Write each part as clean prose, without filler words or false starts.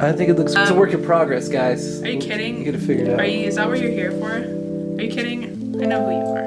I think it looks, it's a work in progress, guys. Are you kidding? You gotta figure it out. Is that what you're here for? Are you kidding? I know who you are.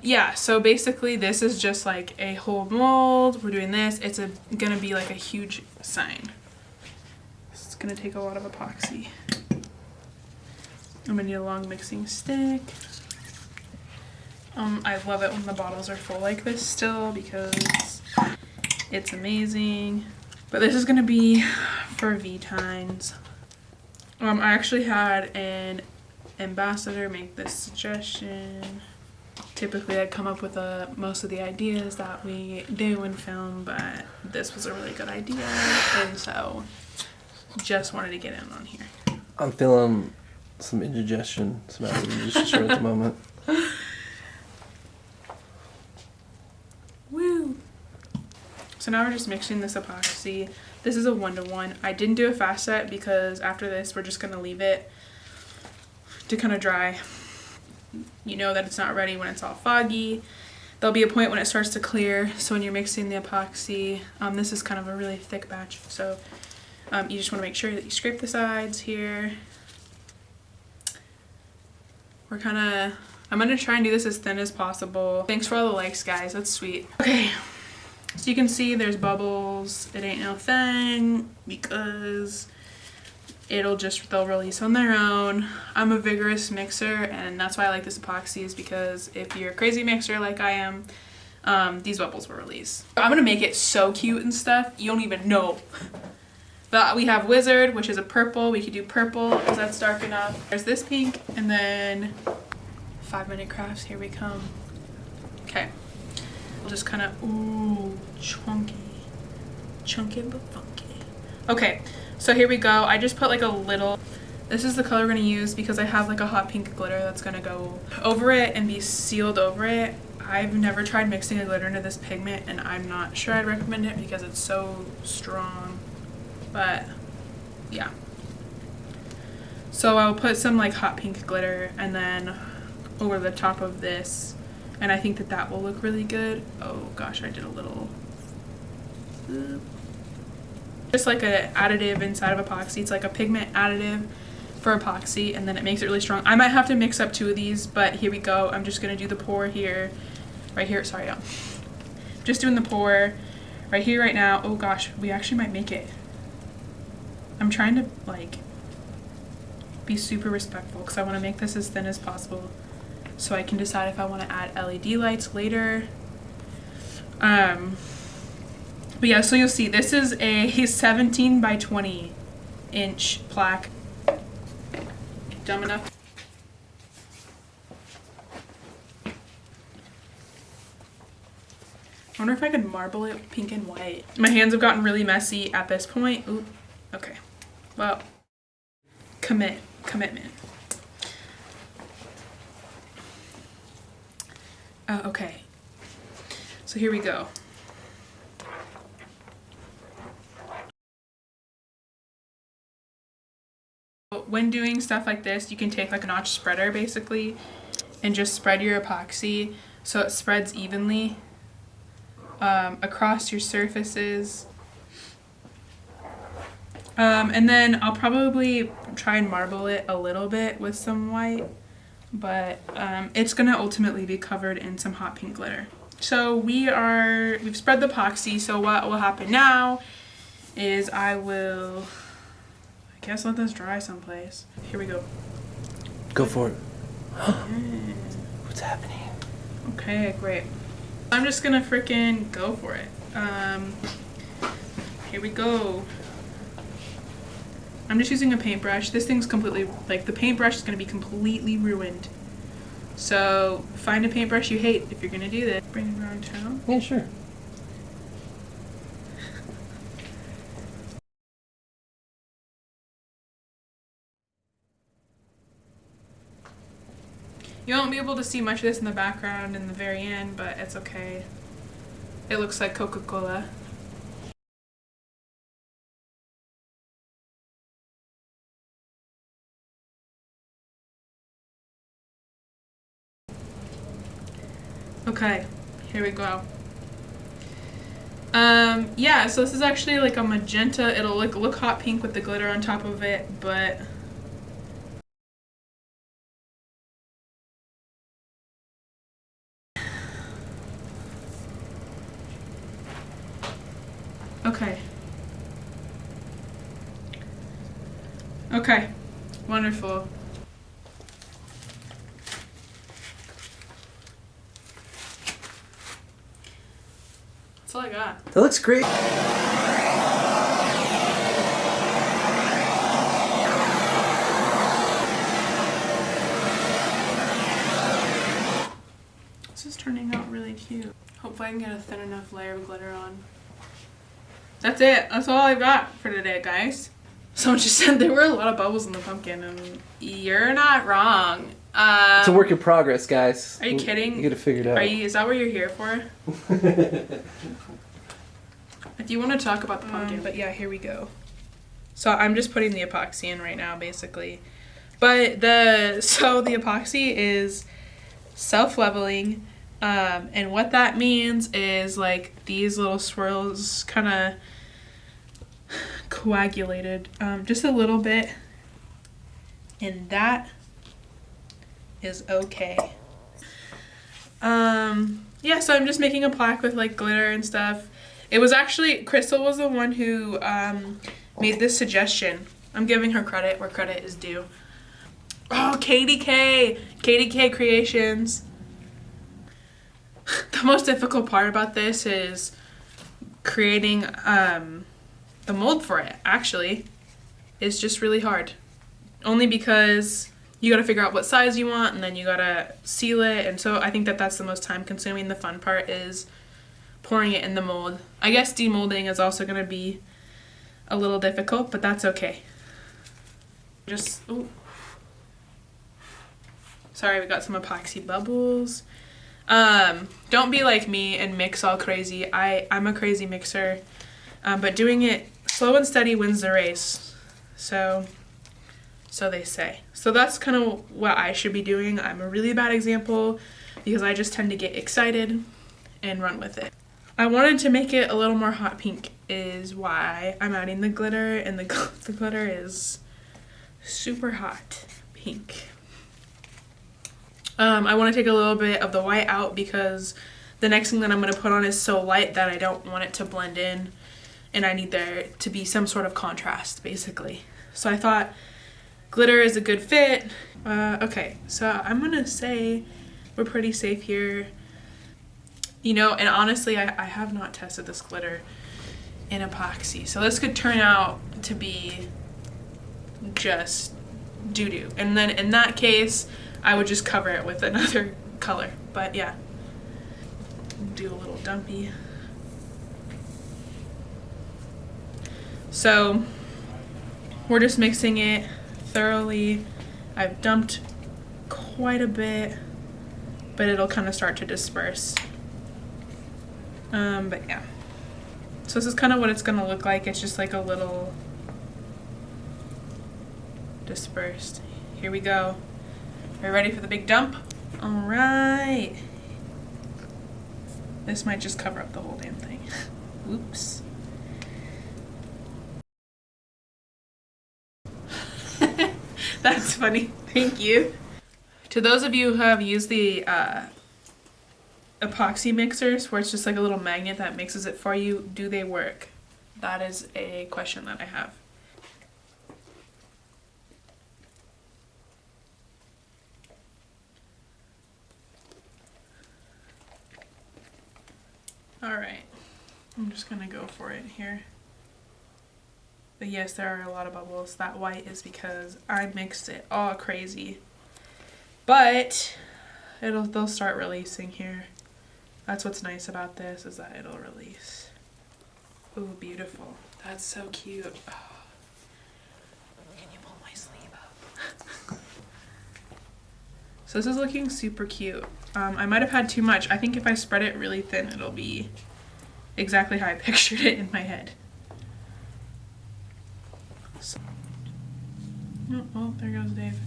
Yeah, so basically this is just like a whole mold. We're doing this. It's gonna be like a huge sign. It's gonna take a lot of epoxy. I'm gonna need a long mixing stick. I love it when the bottles are full like this still because it's amazing. But this is gonna be for V-Tines. I actually had an ambassador make this suggestion. Typically I'd come up with most of the ideas that we do in film, but this was a really good idea, and so just wanted to get in on here. I'm feeling some indigestion, some acid indigestion at the moment. Woo! So now we're just mixing this epoxy. This is a 1-to-1. I didn't do a fast set because after this we're just gonna leave it to kind of dry. You know that it's not ready when it's all foggy. There'll be a point when it starts to clear. So when you're mixing the epoxy, this is kind of a really thick batch. So you just want to make sure that you scrape the sides here. I'm gonna try and do this as thin as possible. Thanks for all the likes, guys. That's sweet. Okay, so you can see there's bubbles. It ain't no thing because they'll release on their own. I'm a vigorous mixer, and that's why I like this epoxy, is because if you're a crazy mixer like I am, these bubbles will release. I'm gonna make it so cute and stuff, you don't even know. But we have Wizard, which is a purple. We could do purple because that's dark enough. There's this pink, and then 5-minute crafts, here we come. Okay, we'll just kind of, ooh, chunky but funky. Okay. So here we go. I just put like a little, this is the color we're gonna use because I have like a hot pink glitter that's gonna go over it and be sealed over it. I've never tried mixing a glitter into this pigment, and I'm not sure I'd recommend it because it's so strong, but yeah. So I'll put some like hot pink glitter and then over the top of this, and I think that will look really good. Oh gosh, I did a little, just like an additive inside of epoxy. It's like a pigment additive for epoxy, and then it makes it really strong. I might have to mix up 2 of these, but here we go. I'm just gonna do the pour here, right here. Sorry, y'all. Just doing the pour right here, right now. Oh gosh, we actually might make it. I'm trying to like be super respectful because I want to make this as thin as possible so I can decide if I want to add LED lights later. But yeah, so you'll see this is a 17 by 20 inch plaque. Dumb enough. I wonder if I could marble it pink and white. My hands have gotten really messy at this point. Ooh, okay. Well, commitment. Okay. So here we go. When doing stuff like this, you can take like a notch spreader basically and just spread your epoxy so it spreads evenly across your surfaces. And then I'll probably try and marble it a little bit with some white, but it's gonna ultimately be covered in some hot pink glitter. So we've spread the epoxy, so what will happen now is I guess let this dry someplace. Here we go. Go for it. What's happening? Okay, great. I'm just gonna freaking go for it. Here we go. I'm just using a paintbrush. This thing's completely, like, the paintbrush is gonna be completely ruined. So find a paintbrush you hate if you're gonna do this. Bring it around town. Yeah, sure. You won't be able to see much of this in the background in the very end, but it's okay. It looks like Coca-Cola. Okay, here we go. Yeah, so this is actually like a magenta. It'll look hot pink with the glitter on top of it, but okay. Okay, wonderful. That's all I got. That looks great. This is turning out really cute. Hopefully I can get a thin enough layer of glitter on. That's it. That's all I got for today, guys. Someone just said there were a lot of bubbles in the pumpkin, and you're not wrong. It's a work in progress, guys. Are you kidding? You gotta figure it out. Is that what you're here for? If you want to talk about the pumpkin, but yeah, here we go. So I'm just putting the epoxy in right now, basically. But the epoxy is self-leveling, and what that means is like these little swirls kind of coagulated just a little bit, and that is okay. Yeah, so I'm just making a plaque with like glitter and stuff. It was actually Crystal was the one who made this suggestion. I'm giving her credit where credit is due. Oh, KDK Creations. The most difficult part about this is creating the mold for it, actually. It's just really hard. Only because you gotta figure out what size you want, and then you gotta seal it, and so I think that that's the most time consuming. The fun part is pouring it in the mold. I guess demolding is also gonna be a little difficult, but that's okay. Ooh. Sorry, we got some epoxy bubbles. Don't be like me and mix all crazy. I'm a crazy mixer, but doing it slow and steady wins the race. So they say. So that's kind of what I should be doing. I'm a really bad example because I just tend to get excited and run with it. I wanted to make it a little more hot pink is why I'm adding the glitter, and the glitter is super hot pink. I want to take a little bit of the white out because the next thing that I'm going to put on is so light that I don't want it to blend in, and I need there to be some sort of contrast, basically. So I thought glitter is a good fit. Okay, so I'm going to say we're pretty safe here. You know, and honestly, I have not tested this glitter in epoxy, so this could turn out to be just doo-doo. And then in that case, I would just cover it with another color. But yeah, do a little dumpy. So we're just mixing it thoroughly. I've dumped quite a bit, but it'll kind of start to disperse. But yeah. So this is kind of what it's gonna look like. It's just like a little dispersed. Here we go. Are you ready for the big dump? All right. This might just cover up the whole damn thing. Oops. That's funny. Thank you. To those of you who have used the epoxy mixers where it's just like a little magnet that mixes it for you, do they work? That is a question that I have. Alright, I'm just gonna go for it here. But yes, there are a lot of bubbles. That white is because I mixed it all crazy. But they'll start releasing here. That's what's nice about this, is that it'll release. Ooh, beautiful. That's so cute. Oh. Can you pull my sleeve up? So this is looking super cute. I might have had too much. I think if I spread it really thin, it'll be exactly how I pictured it in my head. So, oh, well, there goes Dave.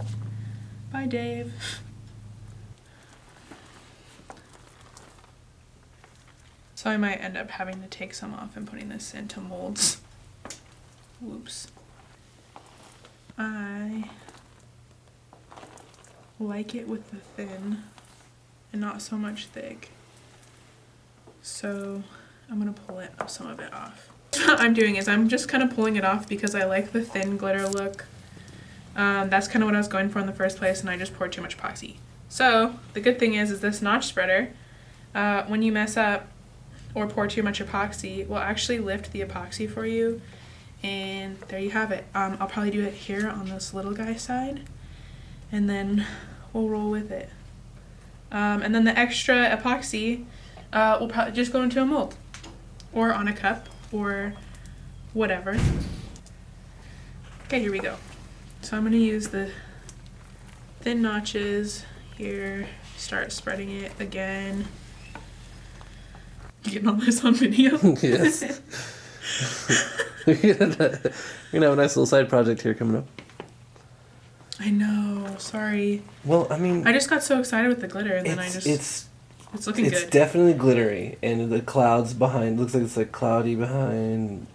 Bye, Dave. So I might end up having to take some off and putting this into molds. Whoops. I like it with the thin and not so much thick. So I'm gonna pull some of it off. What I'm doing is I'm just kind of pulling it off because I like the thin glitter look. That's kind of what I was going for in the first place, and I just poured too much epoxy. So the good thing is this notch spreader, when you mess up or pour too much epoxy, will actually lift the epoxy for you. And there you have it. I'll probably do it here on this little guy side, and then we'll roll with it. And then the extra epoxy will probably just go into a mold or on a cup or whatever. Okay, here we go. So I'm going to use the thin notches here, start spreading it again. Getting all this on video. Yes. We're gonna have a nice little side project here coming up. I know, sorry. Well, I mean, I just got so excited with the glitter, and then it's looking good. It's definitely glittery, and the clouds behind looks like it's like cloudy behind.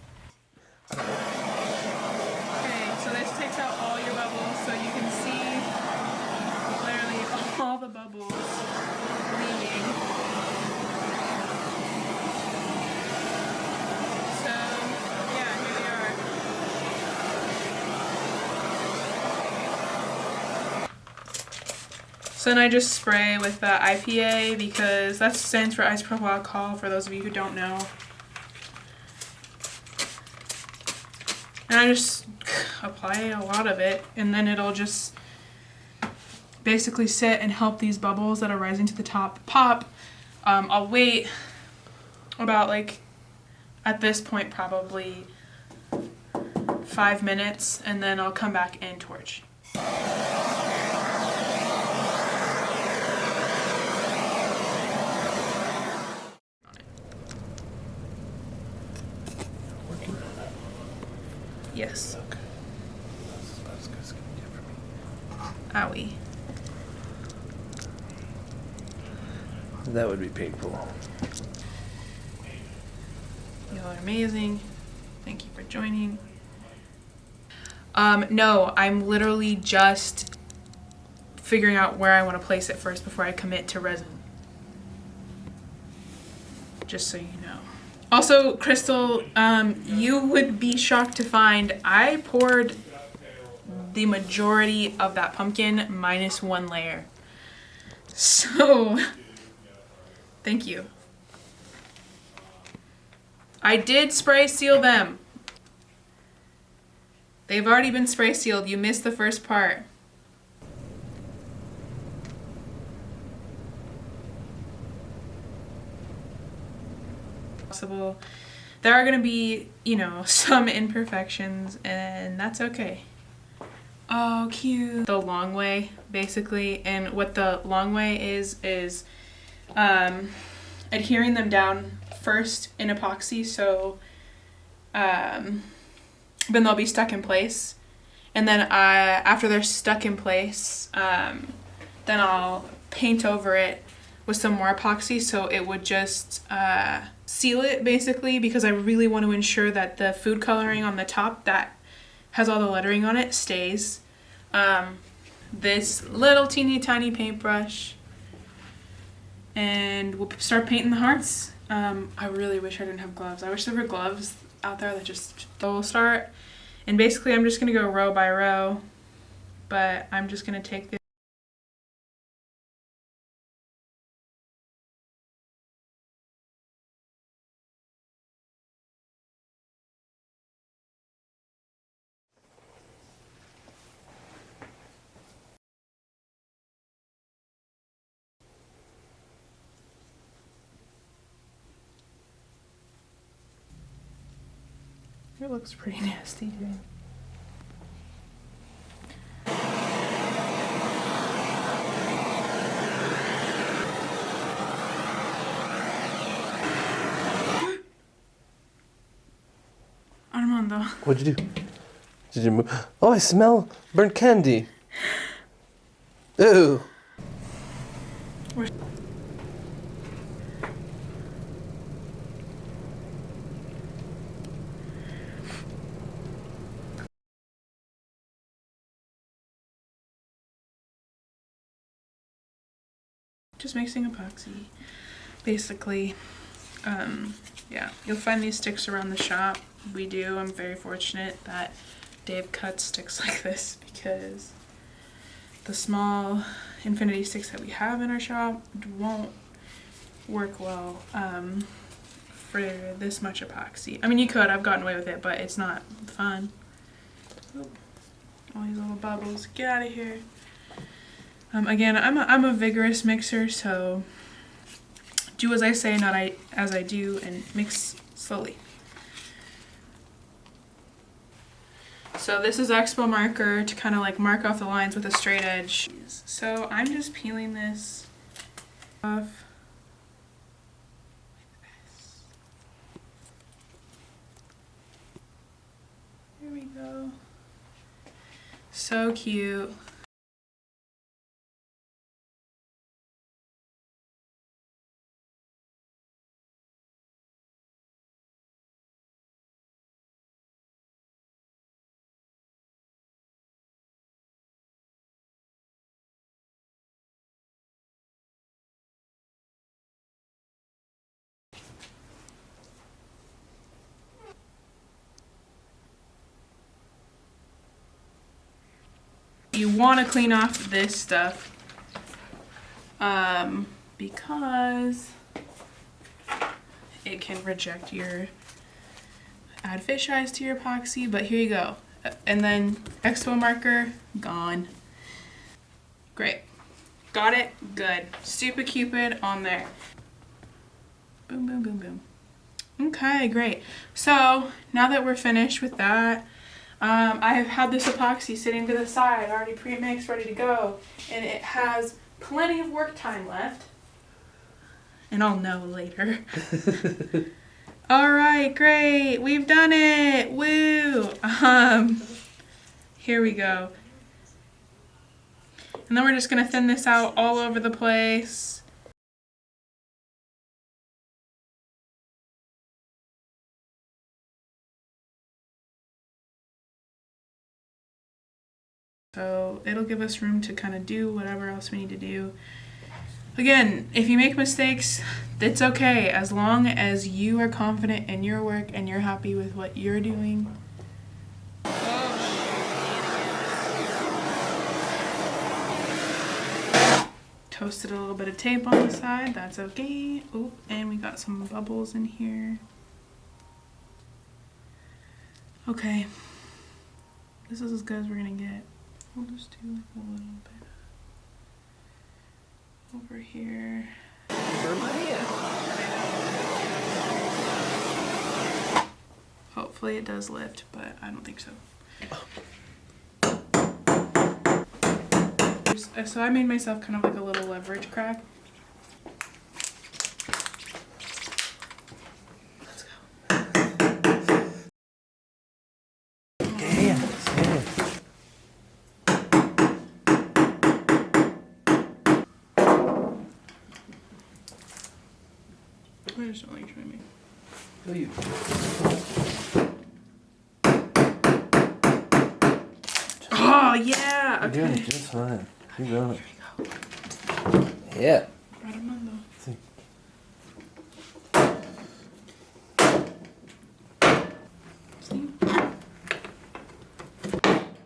Okay, so this takes out all your bubbles, so you can see clearly all the bubbles leaving. So yeah, here we are. So then I just spray with the IPA because that stands for isopropyl alcohol, for those of you who don't know. And I just apply a lot of it, and then it'll just basically sit and help these bubbles that are rising to the top pop. I'll wait about, like, at this point probably 5 minutes, and then I'll come back and torch. Yes. Okay. That's about as good as it's gonna get for me. Owie. That would be painful. Y'all are amazing. Thank you for joining. No, I'm literally just figuring out where I want to place it first before I commit to resin. Just so you know. Also, Crystal, you would be shocked to find I poured the majority of that pumpkin minus one layer. So, thank you. I did spray seal them. They've already been spray sealed. You missed the first part. There are going to be, you know, some imperfections, and that's okay. Oh, cute. The long way, basically, and what the long way is adhering them down first in epoxy, so then they'll be stuck in place, and then after they're stuck in place, then I'll paint over it with some more epoxy, so it would just seal it, basically, because I really want to ensure that the food coloring on the top that has all the lettering on it stays. This little teeny tiny paintbrush, and we'll start painting the hearts. I really wish I didn't have gloves. I wish there were gloves out there that just will start. And basically I'm just going to go row by row, but I'm just going to take this. It looks pretty nasty, dude. Armando. What'd you do? Did you move? Oh, I smell burnt candy. Ooh. just mixing epoxy, basically. Yeah, you'll find these sticks around the shop. We do. I'm very fortunate that Dave cuts sticks like this because the small infinity sticks that we have in our shop won't work well for this much epoxy. I mean, you could. I've gotten away with it, but it's not fun. All these little bubbles. Get out of here. Again, I'm a vigorous mixer, so do as I say, not as I do, and mix slowly. So this is Expo marker to kind of like mark off the lines with a straight edge. So I'm just peeling this off. There we go. So cute. You want to clean off this stuff because it can reject add fish eyes to your epoxy, but here you go. And then Expo marker, gone. Great. Got it? Good. Stupid Cupid on there. Boom, boom, boom, boom. Okay, great. So now that we're finished with that, I have had this epoxy sitting to the side, already pre-mixed, ready to go, and it has plenty of work time left. And I'll know later. All right, great, we've done it, woo! Here we go. And then we're just gonna thin this out all over the place. So it'll give us room to kind of do whatever else we need to do. Again, if you make mistakes, it's okay as long as you are confident in your work and you're happy with what you're doing. Toasted a little bit of tape on the side, that's okay. Oh, and we got some bubbles in here. Okay, this is as good as we're gonna get. We'll just do like a little bit over here. Hopefully it does lift, but I don't think so. So I made myself kind of like a little leverage crack. Let's go. I just don't like trying me. Who are you? Oh yeah. Okay. You're doing just fine. Keep going. Here we go. Yeah. Radomando. See. See?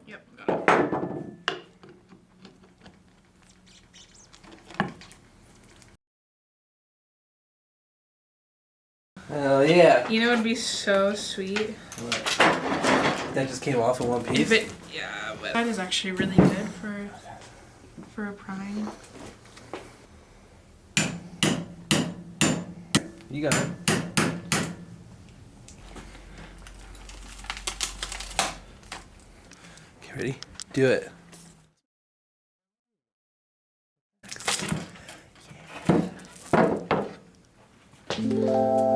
Yep, got it. Oh yeah. You know what would be so sweet? What? That just came off in one piece? Yeah, but that is actually really good for a prime. You got it. Okay, ready? Do it. Yeah.